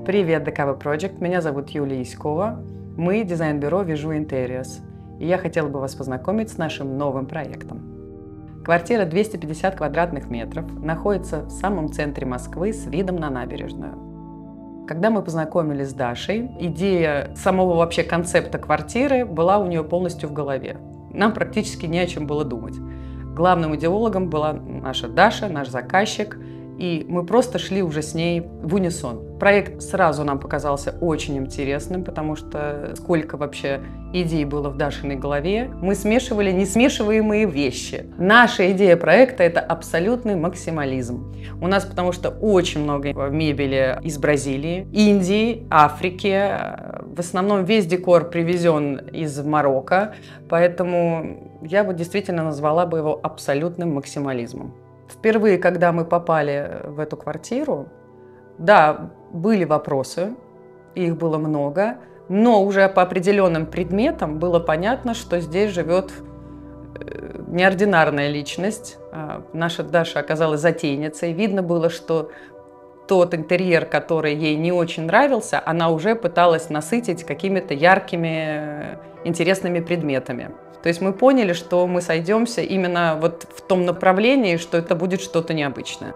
Привет, DKV Project. Меня зовут Юлия Яськова. Мы дизайн-бюро Visual Interiors. И я хотела бы вас познакомить с нашим новым проектом. Квартира 250 квадратных метров находится в самом центре Москвы с видом на набережную. Когда мы познакомились с Дашей, идея самого вообще концепта квартиры была у нее полностью в голове. Нам практически не о чем было думать. Главным идеологом была наша Даша, наш заказчик, и мы просто шли уже с ней в унисон. Проект сразу нам показался очень интересным, потому что сколько вообще идей было в Дашиной голове. Мы смешивали несмешиваемые вещи. Наша идея проекта – это абсолютный максимализм. У нас потому что очень много мебели из Бразилии, Индии, Африки. В основном весь декор привезен из Марокко, поэтому я бы действительно назвала бы его абсолютным максимализмом. Впервые, когда мы попали в эту квартиру, да, были вопросы, их было много, но уже по определенным предметам было понятно, что здесь живет неординарная личность. Наша Даша оказалась затейницей. Видно было, что тот интерьер, который ей не очень нравился, она уже пыталась насытить какими-то яркими, интересными предметами. То есть мы поняли, что мы сойдемся именно вот в том направлении, что это будет что-то необычное.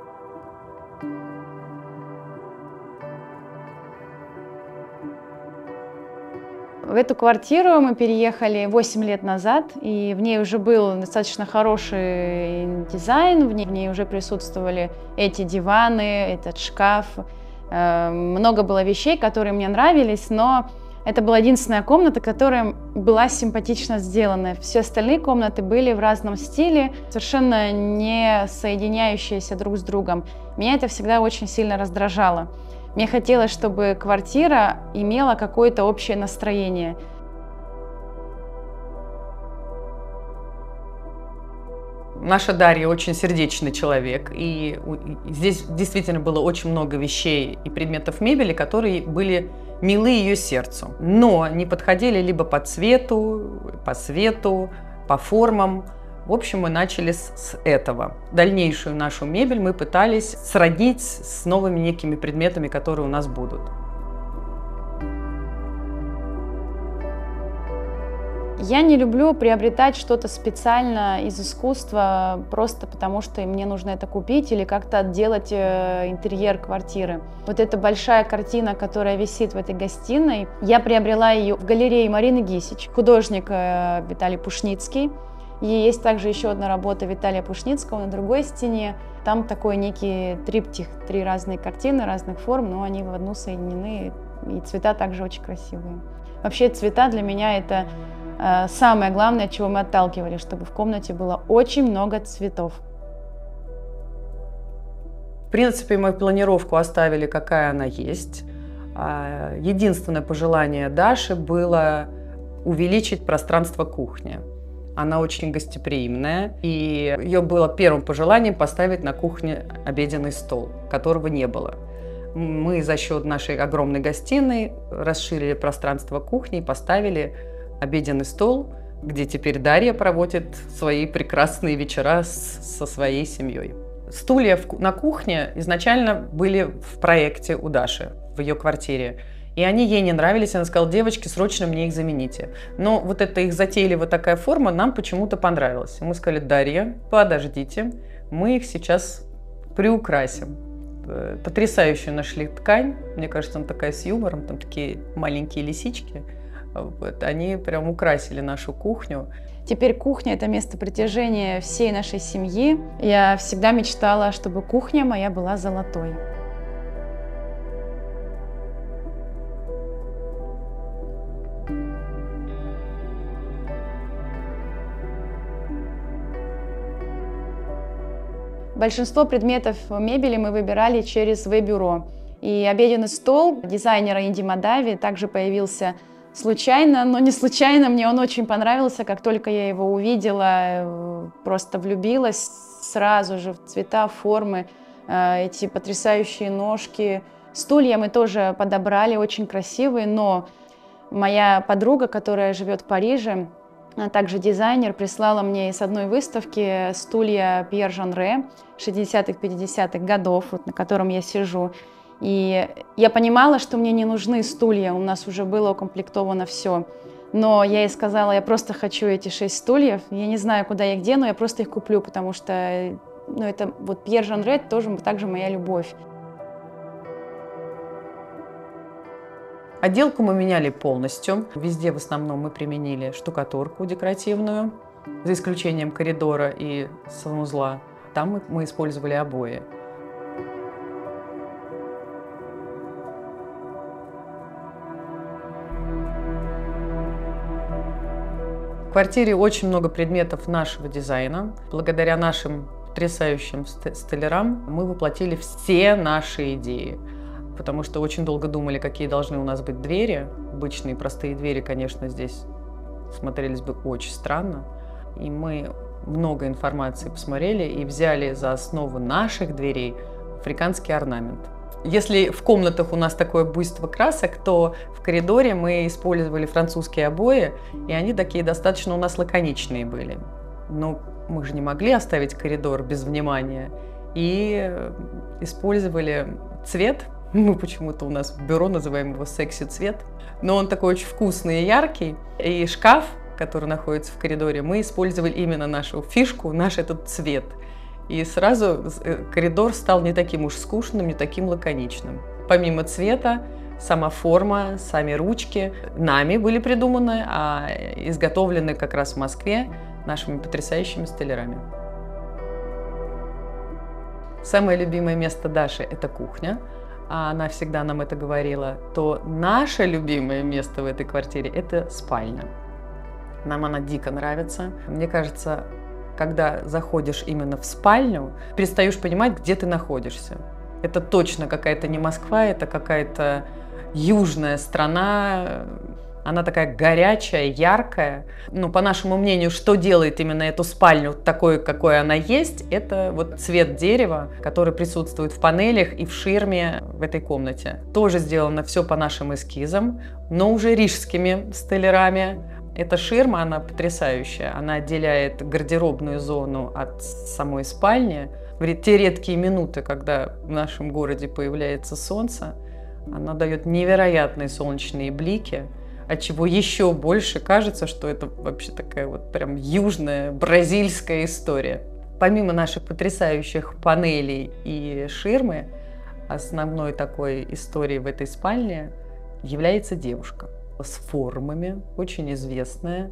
В эту квартиру мы переехали 8 лет назад, и в ней уже был достаточно хороший дизайн, в ней уже присутствовали эти диваны, этот шкаф. Много было вещей, которые мне нравились, но это была единственная комната, которая была симпатично сделана. Все остальные комнаты были в разном стиле, совершенно не соединяющиеся друг с другом. Меня это всегда очень сильно раздражало. Мне хотелось, чтобы квартира имела какое-то общее настроение. Наша Дарья очень сердечный человек, и здесь действительно было очень много вещей и предметов мебели, которые были милы ее сердцу, но не подходили либо по цвету, по свету, по формам. В общем, мы начали с этого. Дальнейшую нашу мебель мы пытались сроднить с новыми некими предметами, которые у нас будут. Я не люблю приобретать что-то специально из искусства, просто потому что мне нужно это купить или как-то отделать интерьер квартиры. Вот эта большая картина, которая висит в этой гостиной, я приобрела ее в галерее Марины Гисич, художник Виталий Пушницкий. И есть также еще одна работа Виталия Пушницкого на другой стене. Там такой некий триптих, 3 разные картины разных форм, но они в одну соединены, и цвета также очень красивые. Вообще цвета для меня это самое главное, от чего мы отталкивались, чтобы в комнате было очень много цветов. В принципе, мы планировку оставили, какая она есть. Единственное пожелание Даши было увеличить пространство кухни. Она очень гостеприимная, и ее было первым пожеланием поставить на кухне обеденный стол, которого не было. Мы за счет нашей огромной гостиной расширили пространство кухни и поставили обеденный стол, где теперь Дарья проводит свои прекрасные вечера со своей семьей. Стулья на кухне изначально были в проекте у Даши, в ее квартире. И они ей не нравились, она сказала: девочки, срочно мне их замените. Но вот эта их затейливая такая форма нам почему-то понравилась. И мы сказали: Дарья, подождите, мы их сейчас приукрасим. Потрясающую нашли ткань, мне кажется, она такая с юмором, там такие маленькие лисички. Вот, они прям украсили нашу кухню. Теперь кухня – это место притяжения всей нашей семьи. Я всегда мечтала, чтобы кухня моя была золотой. Большинство предметов мебели мы выбирали через веб-бюро. И обеденный стол дизайнера Инди Мадави также появился случайно, но не случайно. Мне он очень понравился. Как только я его увидела, просто влюбилась сразу же в цвета, формы, эти потрясающие ножки. Стулья мы тоже подобрали, очень красивые, но моя подруга, которая живет в Париже, она также дизайнер, прислала мне с одной выставки стулья Пьер Жанре 60-х, 50-х годов, вот, на котором я сижу. И я понимала, что мне не нужны стулья, у нас уже было укомплектовано все. Но я ей сказала, я просто хочу эти 6 стульев, я не знаю, куда я их дену, я просто их куплю, потому что это вот Пьер Жан Рет тоже также моя любовь. Отделку мы меняли полностью. Везде в основном мы применили штукатурку декоративную, за исключением коридора и санузла. Там мы использовали обои. В квартире очень много предметов нашего дизайна. Благодаря нашим потрясающим столярам мы воплотили все наши идеи. Потому что очень долго думали, какие должны у нас быть двери. Обычные простые двери, конечно, здесь смотрелись бы очень странно. И мы много информации посмотрели и взяли за основу наших дверей африканский орнамент. Если в комнатах у нас такое буйство красок, то в коридоре мы использовали французские обои, и они такие достаточно у нас лаконичные были. Но мы же не могли оставить коридор без внимания, и использовали цвет. Мы почему-то у нас в бюро называем его секси-цвет, но он такой очень вкусный и яркий. И шкаф, который находится в коридоре, мы использовали именно нашу фишку, наш этот цвет. И сразу коридор стал не таким уж скучным, не таким лаконичным. Помимо цвета, сама форма, сами ручки нами были придуманы, а изготовлены как раз в Москве нашими потрясающими столярами. Самое любимое место Даши – это кухня. А она всегда нам это говорила, то наше любимое место в этой квартире – это спальня. Нам она дико нравится. Мне кажется, когда заходишь именно в спальню, перестаешь понимать, где ты находишься. Это точно какая-то не Москва, это какая-то южная страна. Она такая горячая, яркая. Ну, по нашему мнению, что делает именно эту спальню такой, какой она есть, это вот цвет дерева, который присутствует в панелях и в ширме в этой комнате. Тоже сделано все по нашим эскизам, но уже рижскими столярами. Эта ширма, она потрясающая. Она отделяет гардеробную зону от самой спальни. В те редкие минуты, когда в нашем городе появляется солнце, она дает невероятные солнечные блики, отчего еще больше кажется, что это вообще такая вот прям южная бразильская история. Помимо наших потрясающих панелей и ширмы, основной такой историей в этой спальне является девушка с формами, очень известная.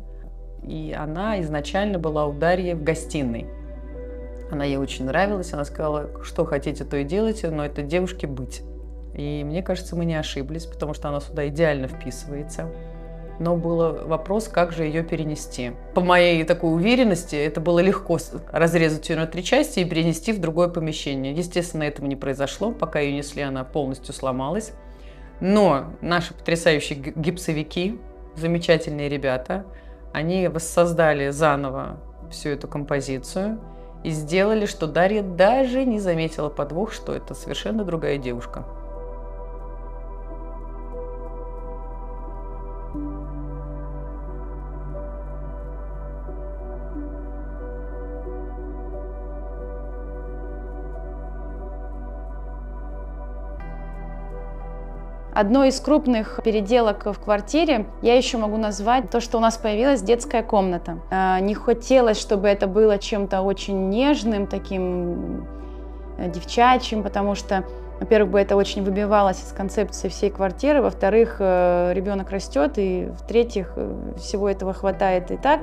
И она изначально была у Дарьи в гостиной. Она ей очень нравилась, она сказала, что хотите, то и делайте, но это девушке быть. И мне кажется, мы не ошиблись, потому что она сюда идеально вписывается. Но был вопрос, как же ее перенести. По моей такой уверенности, это было легко разрезать ее на 3 части и перенести в другое помещение. Естественно, этого не произошло, пока ее несли, она полностью сломалась. Но наши потрясающие гипсовики, замечательные ребята, они воссоздали заново всю эту композицию и сделали, что Дарья даже не заметила подвох, что это совершенно другая девушка. Одной из крупных переделок в квартире я еще могу назвать то, что у нас появилась детская комната. Не хотелось, чтобы это было чем-то очень нежным, таким девчачьим, потому что, во-первых, бы это очень выбивалось из концепции всей квартиры, во-вторых, ребенок растет, и в-третьих, всего этого хватает и так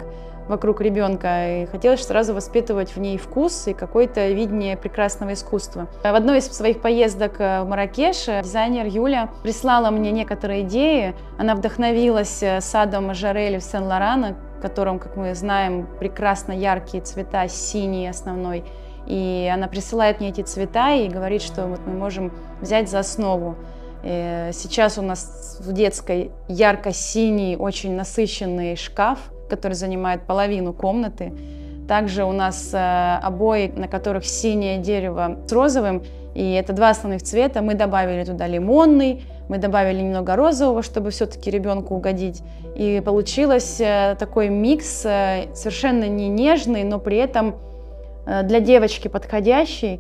вокруг ребенка, и хотелось сразу воспитывать в ней вкус и какое-то видение прекрасного искусства. В одной из своих поездок в Марракеш дизайнер Юля прислала мне некоторые идеи. Она вдохновилась садом Жарели в Сен-Лоран, в котором, как мы знаем, прекрасно яркие цвета, синий основной. И она присылает мне эти цвета и говорит, что вот мы можем взять за основу. Сейчас у нас в детской ярко-синий, очень насыщенный шкаф, который занимает половину комнаты. Также у нас обои, на которых синее дерево с розовым, и это 2 основных цвета. Мы добавили туда лимонный, мы добавили немного розового, чтобы все-таки ребенку угодить. И получилось такой микс, совершенно не нежный, но при этом для девочки подходящий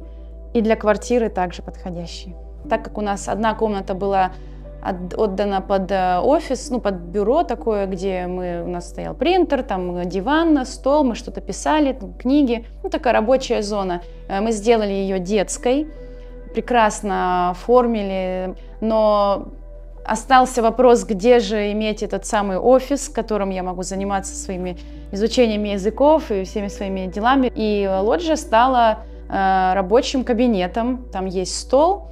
и для квартиры также подходящий. Так как у нас одна комната была отдана под офис, ну, под бюро такое, где у нас стоял принтер, там диван, стол, мы что-то писали, там, книги, ну, такая рабочая зона. Мы сделали ее детской, прекрасно оформили, но остался вопрос, где же иметь этот самый офис, в котором я могу заниматься своими изучениями языков и всеми своими делами. И лоджия стала рабочим кабинетом, там есть стол,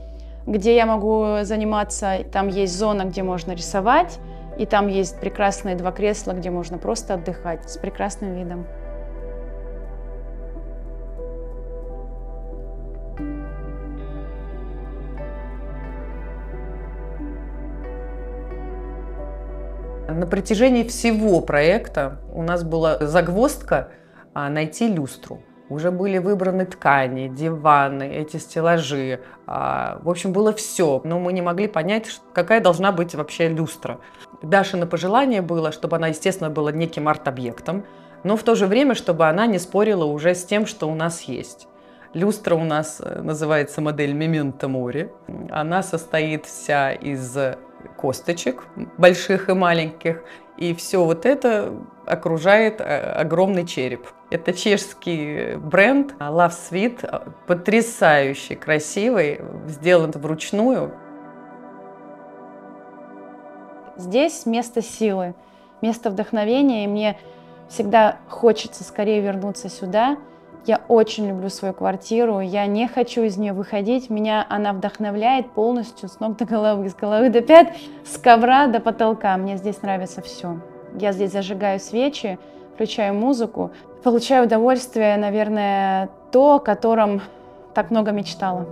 где я могу заниматься, там есть зона, где можно рисовать, и там есть прекрасные 2 кресла, где можно просто отдыхать с прекрасным видом. На протяжении всего проекта у нас была загвоздка найти люстру. Уже были выбраны ткани, диваны, эти стеллажи. В общем, было все. Но мы не могли понять, какая должна быть вообще люстра. Дашино пожелание было, чтобы она, естественно, была неким арт-объектом, но в то же время, чтобы она не спорила уже с тем, что у нас есть. Люстра у нас называется модель Memento Mori. Она состоит вся из косточек, больших и маленьких, и все вот это окружает огромный череп. Это чешский бренд Love Sweet, потрясающе красивый, сделан вручную. Здесь место силы, место вдохновения, и мне всегда хочется скорее вернуться сюда. Я очень люблю свою квартиру, я не хочу из нее выходить, меня она вдохновляет полностью с ног до головы, с головы до пят, с ковра до потолка. Мне здесь нравится все. Я здесь зажигаю свечи, включаю музыку, получаю удовольствие, наверное, то, о котором так много мечтала.